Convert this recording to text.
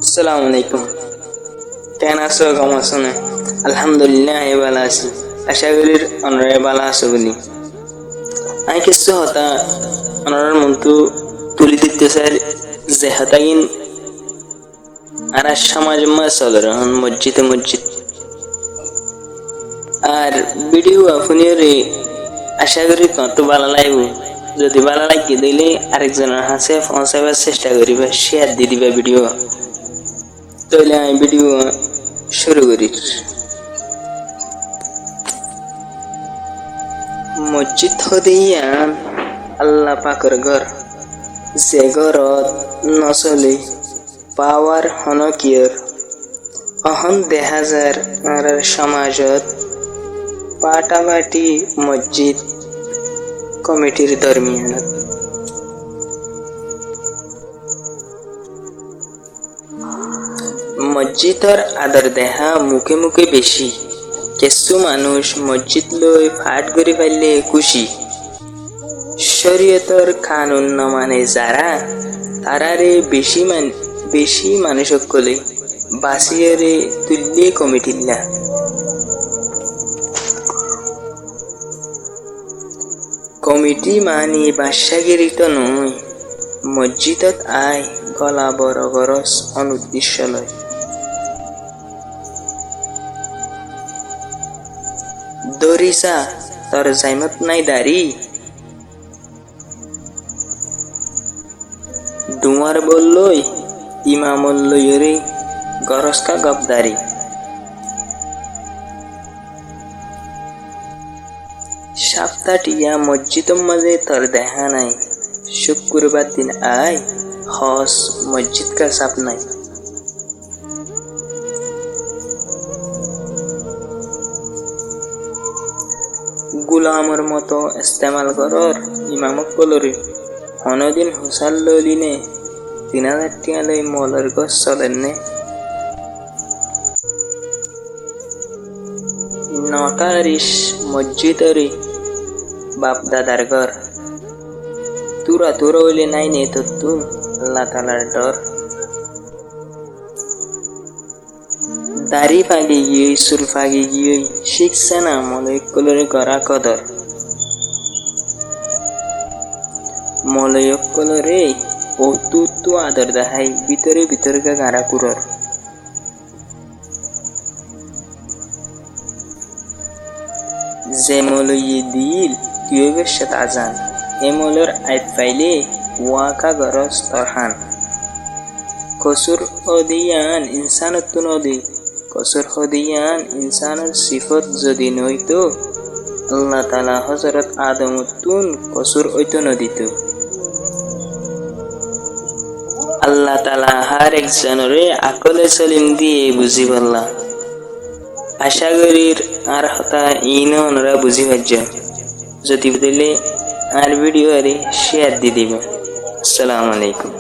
আসসালামু আলাইকুম। কেন আছো? কেমন আছো না? আলহামদুলিল্লাহ আমি ভালো আছি। আশা করি অনরে ভালো আছো বলি। আমি কিছু হতা অনরের মন্তু তুলি দিতে চাই যে হতাগিন আর সমাজ মা চলে রহন মসজিদ আর ভিডিও আপনিও আশা করি কত ভালো লাগবে। যদি ভালো লাগে দিলে আরেকজনের হাসে পৌঁছাবার চেষ্টা করিবে, শেয়ার দিয়ে দিবে ভিডিও। তাহলে আমি ভিডিও শুরু করি। মসজিদ হদিয়ান আল্লাহ পাকের ঘর, যে ঘরত নচলে পাওয়ার হনকিয়র। অহন দেখা যার আর সমাজত পাটাবাটি মসজিদ কমিটির দরমিয়ানত। মসজিদর আদর দেহা মুখে মুখে বেশি। কিছু মানুষ মসজিদ লই ফাট করে পাইলে খুশি। শরীয়তর কানুন ন মানে যারা তারারে বেশি মানুষ কলে বাসিয়ারে তুললে কমিটিল্লা। কমিটি মানে বাদশাগিরি তো নয়। মসজিদত আয় গলা বড় গরজ অনুদ্দেশ্য লয়। দরিসা তোর জাইমত নাই দাড়ি, ডুমার বললই ইমামল্লয়রে গরজকা গবদারি। সপ্তাহটিয়া মসজিদের মাঝে তোর দেখা নাই। শুক্রবার দিন আয় হস মসজিদ কা সাপ নাই। গুলামর মতো ইস্তেমাল করর ইমামক বলরে। অনদিন হুসাল ললিনে 3000 টিয়া লই মলের গছ চলেন নে। 9টা রিস মসজিদরে বাপ দাদার ঘর। তুরা হইলে নাই নে তো তুম আল্লাহ তালার ডর। দাড়ি ফাগি গিয়ে সুর ফাগি গিয়ে শিখছে না মলয়কলের গড়া কদর। মলয়কলরে ও তু আদর দেখাই ভিতরে গাড়া কুরর। যে মলয়ে দিল তুই বেশত আজান, এ মলর আইত পাইলে ওয়াকা গরজ তরহান। কসুর হদিয়ান ইনসানত নদী, কসুর হদিয়ান ইনসানের সিফত যদি নইতো আল্লাহ তালা হজরত আদমতুন কসুর ঐতো নদীত। আল্লাহ তালা হার একজনরে আকলে সলিম দিয়ে বুঝি বললা। আশা করির আর হতা ইনরা বুঝি পারছ। যদি দিলে আর ভিডিও আরে শেয়ার দিয়ে দিবে। আসসালামু আলাইকুম।